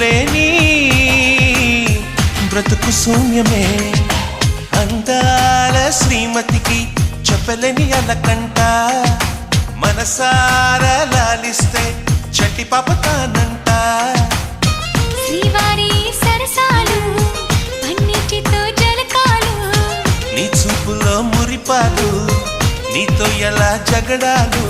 లేని బ్రతుకు శూన్యమే అందాల శ్రీమతికి చెప్పలేని అలకంట మనసారా లాలిస్తే చట్టి పాపతానంట శ్రీవారి సరసాలు పన్నిటితో జలకాలు నీ చూపులో మురిపాలు నీతో ఎలా జగడాలు